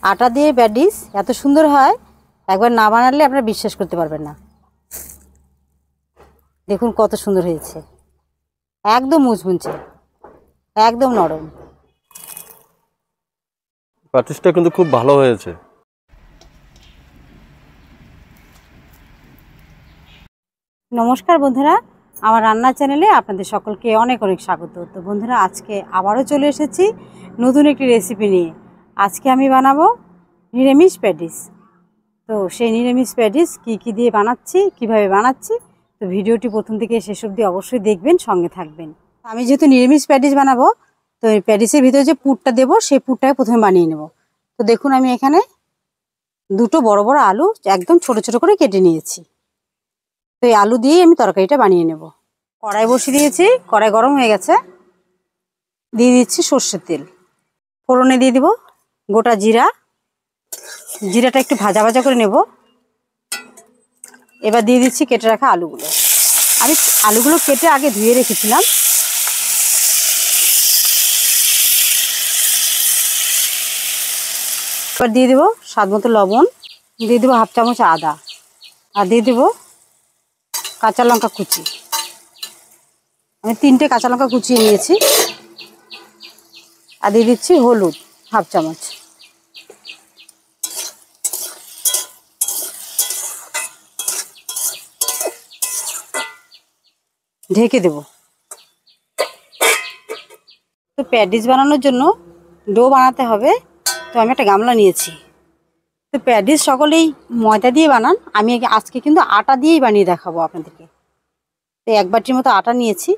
আটা দিয়ে প্যাটিস এত সুন্দর হয়, একবার না বানালে আপনারা বিশ্বাস করতে পারবেন না। দেখুন কত সুন্দর হয়েছে, একদম মুচমুচে, একদম নরম। প্যাটিসটা কিন্তু খুব ভালো হয়েছে। নমস্কার বন্ধুরা, আমার রান্নার চ্যানেলে আপনাদের সকলকে অনেক অনেক স্বাগত। তো বন্ধুরা, আজকে আবারও চলে এসেছি নতুন একটি রেসিপি নিয়ে। আজকে আমি বানাবো নিরামিষ প্যাটিস। তো সেই নিরামিষ প্যাটিস কী দিয়ে বানাচ্ছি, কিভাবে বানাচ্ছি, তো ভিডিওটি প্রথম থেকে শেষ অবধি অবশ্যই দেখবেন, সঙ্গে থাকবেন। আমি যেহেতু নিরামিষ প্যাটিস বানাবো, তো এই প্যাটিসের ভিতরে যে পুরটা দেবো সেই পুরটাকে প্রথমে বানিয়ে নেব। তো দেখুন, আমি এখানে দুটো বড় বড় আলু একদম ছোট ছোট করে কেটে নিয়েছি। তো এই আলু দিয়েই আমি তরকারিটা বানিয়ে নেব। কড়াই বসিয়ে দিয়েছি, কড়াই গরম হয়ে গেছে। দিয়ে দিচ্ছি সর্ষের তেল, ফোড়নে দিয়ে দিব গোটা জিরা। জিরাটা একটু ভাজা ভাজা করে নেব। এবার দিয়ে দিচ্ছি কেটে রাখা আলুগুলো। আমি আলুগুলো কেটে আগে ধুয়ে রেখেছিলাম। এবার দিয়ে দেবো স্বাদ মতো লবণ, দিয়ে দেবো হাফ চামচ আদা, আর দিয়ে দেবো কাঁচা লঙ্কা কুচি। আমি 3টে কাঁচা লঙ্কা কুচিয়ে নিয়েছি। আর দিয়ে দিচ্ছি হলুদ হাফ চামচ। ঢেকে দেব। তো প্যাটিস বানানোর জন্য ডো বানাতে হবে। তো আমি একটা গামলা নিয়েছি। তো প্যাটিস সকলেই ময়দা দিয়ে বানান, আমি আজকে কিন্তু আটা দিয়েই বানিয়ে দেখাবো আপনাদেরকে। তো 1 বাটির মতো আটা নিয়েছি।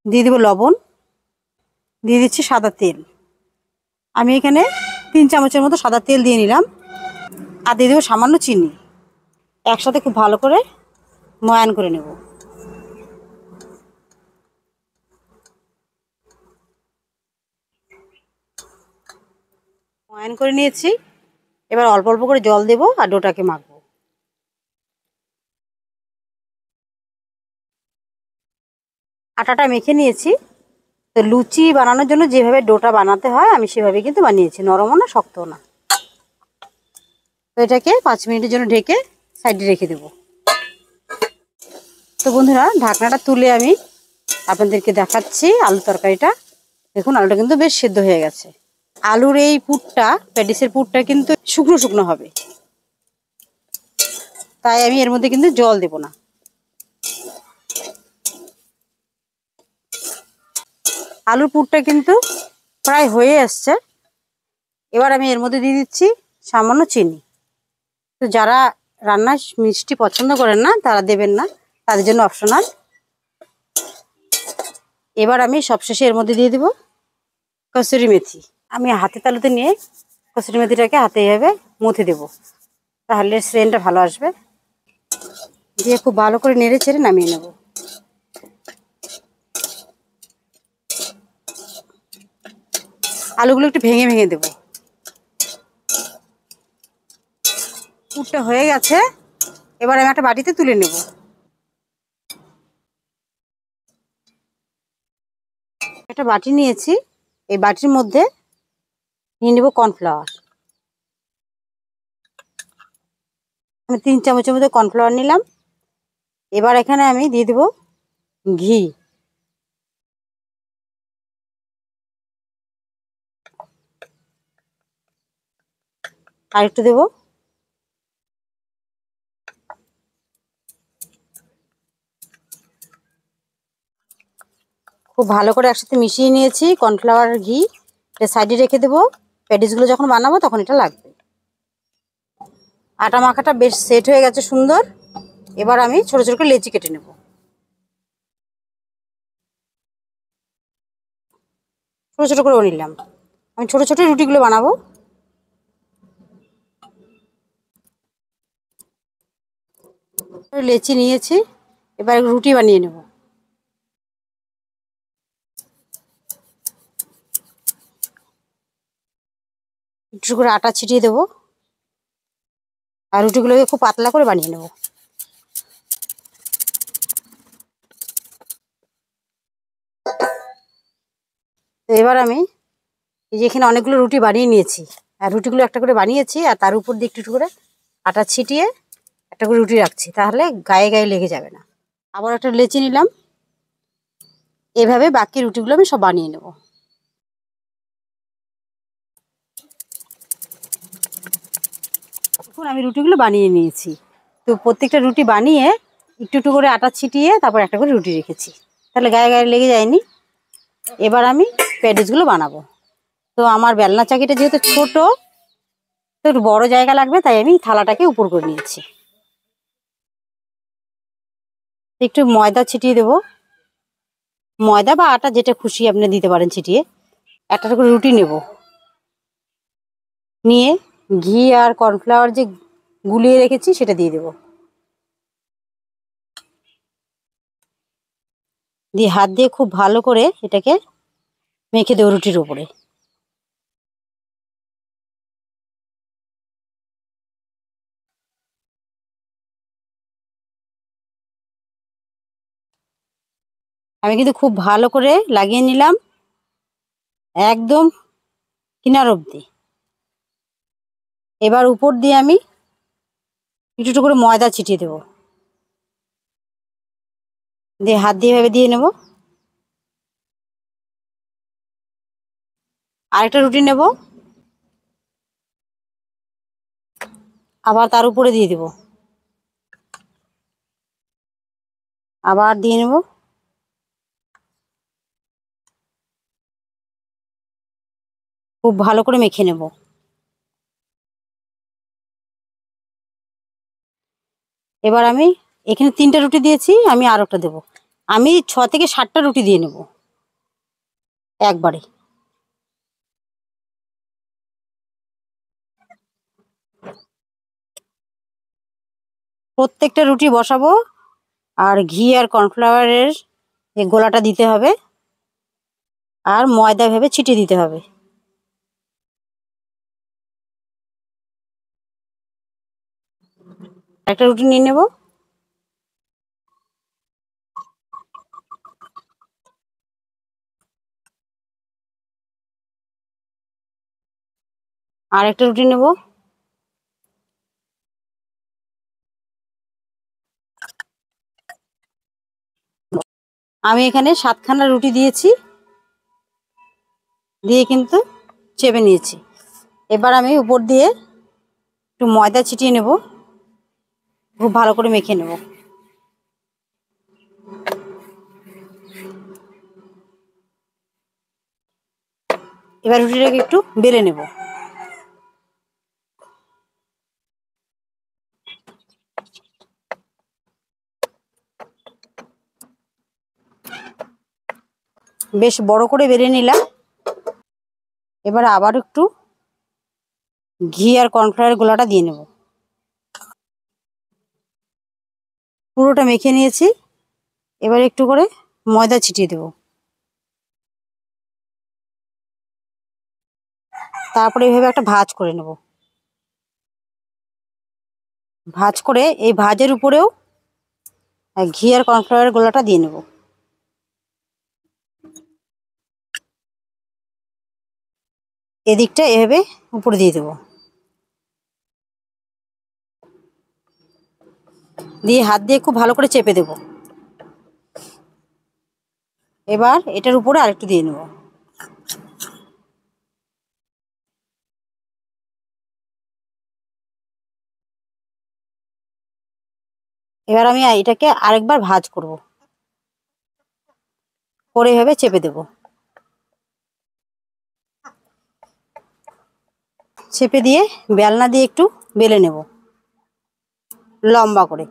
দিয়ে দেবো লবণ, দিয়ে দিচ্ছি সাদা তেল। আমি এখানে 3 চামচের মতো সাদা তেল দিয়ে নিলাম। আর দিয়ে দেবো সামান্য চিনি। একসাথে খুব ভালো করে ময়ান করে নেব। ময়ান করে নিয়েছি। এবার অল্প অল্প করে জল দেবো আর ডোটাকে মাখবো। আটাটা মেখে নিয়েছি। তো লুচি বানানোর জন্য যেভাবে ডোটা বানাতে হয় আমি সেভাবে কিন্তু বানিয়েছি, নরমও না শক্তও না। তো এটাকে 5 মিনিটের জন্য ঢেকে সাইডে রেখে দেবো। তো বন্ধুরা, ঢাকনাটা তুলে আমি আপনাদেরকে দেখাচ্ছি আলু তরকারিটা। দেখুন, আলুটা কিন্তু বেশ সেদ্ধ হয়ে গেছে। আলুর এই পুরটা, প্যাটিসের পুরটা কিন্তু শুকনো শুকনো হবে, তাই আমি এর মধ্যে কিন্তু জল দেব না। আলুর পুরটা কিন্তু প্রায় হয়ে আসছে। এবার আমি এর মধ্যে দিয়ে দিচ্ছি সামান্য চিনি। তো যারা রান্নায় মিষ্টি পছন্দ করেন না তারা দেবেন না, তাদের জন্য অপশনাল। এবার আমি সবশেষে এর মধ্যে দিয়ে দেব কসুরি মেথি। আমি হাতে তালুতে নিয়ে কসুরি মেথিটাকে হাতে এভাবে মুথে দেব, তাহলে সেন্টটা ভালো আসবে। দিয়ে খুব ভালো করে নেড়ে চেড়ে নামিয়ে নেব। আলুগুলো একটু ভেঙে ভেঙে দেবো। পুরটা হয়ে গেছে। এবার আমি একটা বাটিতে তুলে নেব। একটা বাটি নিয়েছি। এই বাটির মধ্যে নিয়ে নেব কর্নফ্লাওয়ার। আমি 3 চামচের মধ্যে কর্নফ্লাওয়ার নিলাম। এবার এখানে আমি দিয়ে দেব ঘি। আর একটু দেবো। খুব ভালো করে একসাথে মিশিয়ে নিয়েছি কর্নফ্লাওয়ার আর ঘি। এটা সাইডে রেখে দেবো, প্যাটিসগুলো যখন বানাবো তখন এটা লাগবে। আটা মাখাটা বেশ সেট হয়ে গেছে সুন্দর। এবার আমি ছোট ছোট করে লেচি কেটে নেব। ছোট ছোট করে নিলাম। আমি ছোট ছোট রুটিগুলো বানাবো। লেচি নিয়েছি, এবার রুটি বানিয়ে নেব। একটু করে আটা ছিটিয়ে দেবো আর রুটিগুলোকে খুব পাতলা করে বানিয়ে নেব। তো এবার আমি এই যে এখানে অনেকগুলো রুটি বানিয়ে নিয়েছি, আর রুটিগুলো একটা করে বানিয়েছি, আর তার উপর দিয়ে একটু একটু করে আটা ছিটিয়ে একটা করে রুটি রাখছি, তাহলে গায়ে গায়ে লেগে যাবে না। আবার একটা লেচি নিলাম, এভাবে বাকি রুটিগুলো আমি সব বানিয়ে নেব। এখন আমি রুটিগুলো বানিয়ে নিয়েছি। তো প্রত্যেকটা রুটি বানিয়ে একটু একটু করে আটা ছিটিয়ে তারপর একটা করে রুটি রেখেছি, তাহলে গায়ে গায়ে লেগে যায়নি। এবার আমি প্যাটিসগুলো বানাবো। তো আমার বেলনা চাকিটা যেহেতু ছোট, তো একটু বড় জায়গা লাগবে, তাই আমি থালাটাকে উপর করে নিয়েছি। একটু ময়দা ছিটিয়ে দেবো, ময়দা বা আটা যেটা খুশি আপনি দিতে পারেন ছিটিয়ে। একটা করে রুটি নেব, নিয়ে ঘি আর কর্নফ্লাওয়ার যে গুলিয়ে রেখেছি সেটা দিয়ে দেবো, দিয়ে হাত দিয়ে খুব ভালো করে এটাকে মেখে দেবো রুটির উপরে। আমি কিন্তু খুব ভালো করে লাগিয়ে নিলাম, একদম কিনার অবধি। এবার উপর দিয়ে আমি একটু একটু করে ময়দা ছিটিয়ে দেবো, দিয়ে হাত দিয়ে এভাবে দিয়ে নেব। আরেকটা রুটি নেব, আবার তার উপরে দিয়ে দেব, আবার দিয়ে নেব। খুব ভালো করে মেখে নেব। এবার আমি এখানে 3টা রুটি দিয়েছি, আমি আর একটা দেবো। আমি 6 থেকে 7টা রুটি দিয়ে নেব একবারে। প্রত্যেকটা রুটি বসাবো, আর ঘি আর কর্নফ্লাওয়ারের এই গোলাটা দিতে হবে, আর ময়দা ভেবে ছিটিয়ে দিতে হবে। একটা রুটি নিয়ে নেব, আর একটা রুটি নেব, আমি এখানে 7খানা রুটি দিয়েছি, দিয়ে কিন্তু চেপে নিয়েছি। এবার আমি উপর দিয়ে একটু ময়দা ছিটিয়ে নেব, খুব ভালো করে মেখে নেব। এবার রুটিটাকে একটু বেলে নেব। বেশ বড় করে বেলে নিলাম। এবার আবার একটু ঘি আর কর্নফ্লাওয়ারের গোলাটা দিয়ে নেব। পুরোটা মেখে নিয়েছি, এবার একটু করে ময়দা ছিটিয়ে দেব। তারপরে এইভাবে একটা ভাঁজ করে নেব। ভাঁজ করে এই ভাঁজের উপরেও ঘি আর কর্নফ্লাওয়ারের গোলাটা দিয়ে নেব। এদিকটা এভাবে উপরে দিয়ে দেব, দিয়ে হাত দিয়ে খুব ভালো করে চেপে দেব। এবার এটার উপরে আরেকটু দিয়ে নেব। এবার আমি এটাকে আরেকবার ভাঁজ করব, করে এভাবে চেপে দেব। চেপে দিয়ে বেলনা দিয়ে একটু বেলে নেব, লম্বা করে।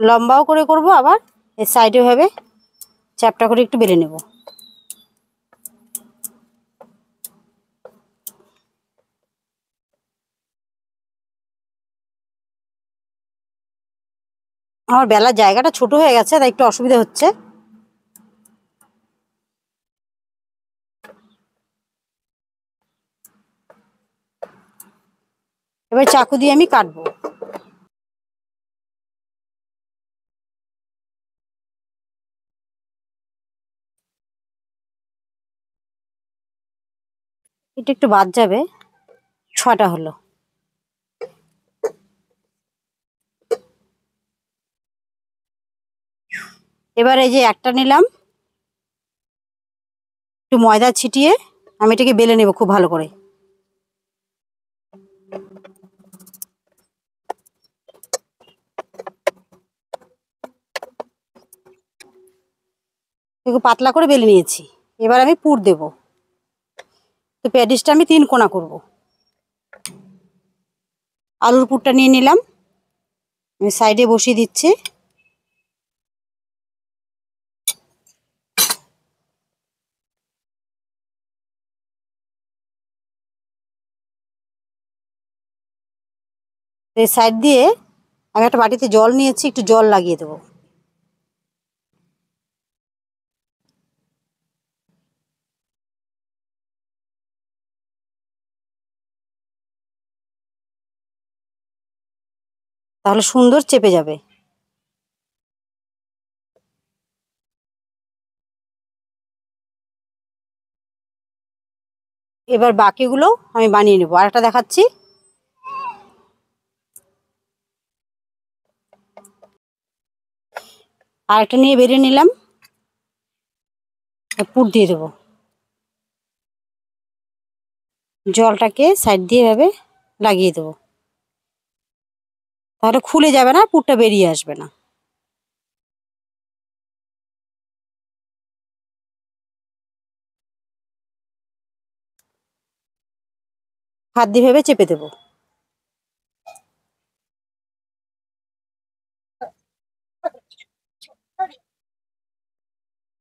লম্বাও করে করব, আবার এর সাইডে ভাবে চ্যাপটা করে একটু বেলে নেব। আমার বেলার জায়গাটা ছোট হয়ে গেছে, তাই একটু অসুবিধা হচ্ছে। এবার চাকু দিয়ে আমি কাটবো। এটা একটু বাদ যাবে, 6টা হলো। এবার এই যে একটা নিলাম, একটু ময়দা ছিটিয়ে আমি এটাকে বেলে নেব খুব ভালো করে। একটু পাতলা করে বেলে নিয়েছি। এবার আমি পুর দেব। তো প্যাটিসটা আমি 3 কোনা করব। আলুর পুরটা নিয়ে নিলাম, আমি সাইডে বসিয়ে দিচ্ছি। এই সাইড দিয়ে আমি একটা বাটিতে জল নিয়েছি, একটু জল লাগিয়ে দেবো। তাহলে সুন্দর চেপে যাবে। এবার বাকিগুলো আমি বানিয়ে নেবো। আরেকটা দেখাচ্ছি। আরেকটা নিয়ে বেরিয়ে নিলাম, পুর দিয়ে দেবো। জলটাকে সাইড দিয়ে এভাবে লাগিয়ে দেবো, তাহলে খুলে যাবে না, পুরটা বেরিয়ে আসবে না। হাত দিয়ে ভেবে চেপে দেবো।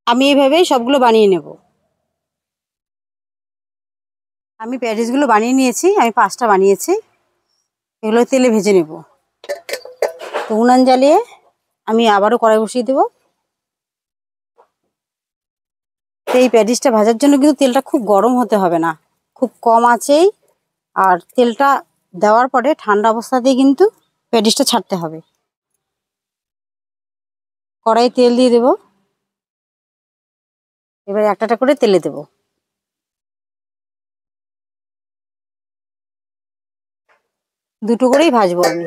আমি এইভাবেই সবগুলো বানিয়ে নেব। আমি প্যাটিসগুলো বানিয়ে নিয়েছি, আমি 5টা বানিয়েছি। এগুলো তেলে ভেজে নেব। তো উনান জ্বালিয়ে আমি আবারও কড়াই বসিয়ে দেবো। তো এই প্যাটিসটা ভাজার জন্য কিন্তু তেলটা খুব গরম হতে হবে না, খুব কম আঁচেই। আর তেলটা দেওয়ার পরে ঠান্ডা অবস্থাতেই কিন্তু প্যাটিসটা ছাড়তে হবে। কড়াই তেল দিয়ে দেবো। এবার একটা একটা করে তেলে দেবো। দুটো করেই ভাজবো আমি।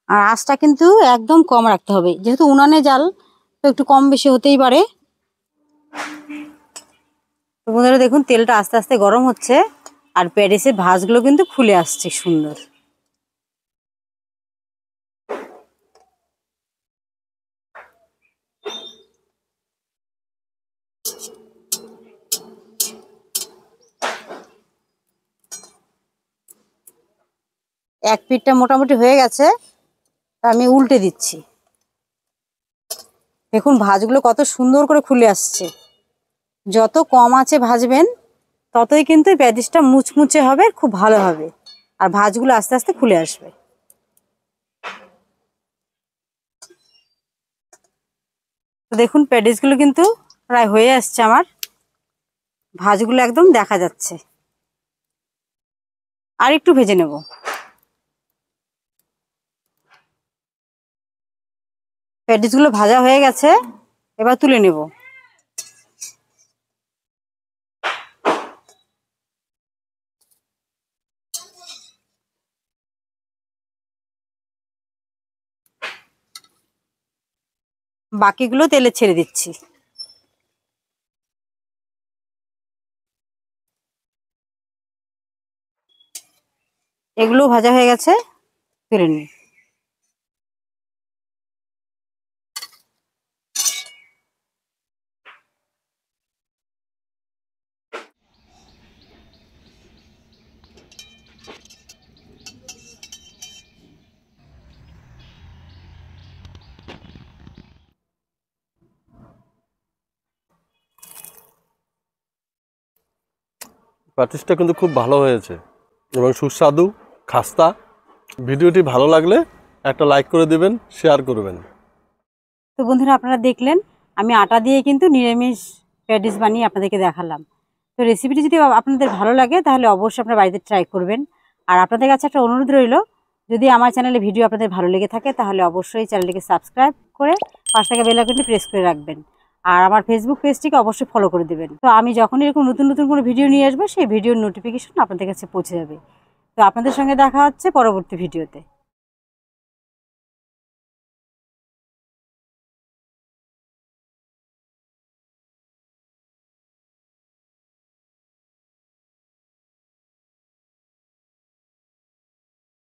আর আঁচটা কিন্তু একদম কম রাখতে হবে, যেহেতু উনানে জাল, তো একটু কম বেশি হতেই পারে। তো বন্ধুরা দেখুন, তেলটা আস্তে আস্তে গরম হচ্ছে আর প্যাটিসের ভাঁজগুলো কিন্তু খুলে আসছে সুন্দর। এক পিঠটা মোটামুটি হয়ে গেছে, আমি উল্টে দিচ্ছি। দেখুন ভাঁজগুলো কত সুন্দর করে খুলে আসছে। যত কম আঁচে ভাজবেন ততই কিন্তু প্যাটিসটা মুচমুচে হবে, খুব ভালো হবে, আর ভাঁজগুলো আস্তে আস্তে খুলে আসবে। তো দেখুন প্যাটিসগুলো কিন্তু প্রায় হয়ে আসছে আমার, ভাঁজগুলো একদম দেখা যাচ্ছে। আর একটু ভেজে নেব। প্যাটিসগুলো ভাজা হয়ে গেছে, এবার তুলে নেব। বাকিগুলো তেলে ছেড়ে দিচ্ছি। এগুলো ভাজা হয়ে গেছে, তুলে নিই। প্যাটিসটা কিন্তু খুব ভালো হয়েছে এবং সুস্বাদু, খাস্তা। ভিডিওটি ভালো লাগলে একটা লাইক করে দিবেন, শেয়ার করবেন। তো বন্ধুরা আপনারা দেখলেন, আমি আটা দিয়ে কিন্তু নিরামিষ প্যাটিস বানিয়ে আপনাদেরকে দেখালাম। তো রেসিপিটি যদি আপনাদের ভালো লাগে তাহলে অবশ্যই আপনারা বাড়িতে ট্রাই করবেন। আর আপনাদের কাছে একটা অনুরোধ রইল, যদি আমার চ্যানেলে ভিডিও আপনাদের ভালো লেগে থাকে তাহলে অবশ্যই চ্যানেলটিকে সাবস্ক্রাইব করে পাশে থাকা বেল আইকনটি প্রেস করে রাখবেন। আর আমার ফেসবুক পেজটিকে অবশ্যই ফলো করে দেবেন। তো আমি যখন এরকম নতুন নতুন কোনো ভিডিও নিয়ে আসবো সেই ভিডিওর নোটিফিকেশন আপনাদের কাছে পৌঁছে যাবে। তো আপনাদের সঙ্গে দেখা হচ্ছে পরবর্তী ভিডিওতে।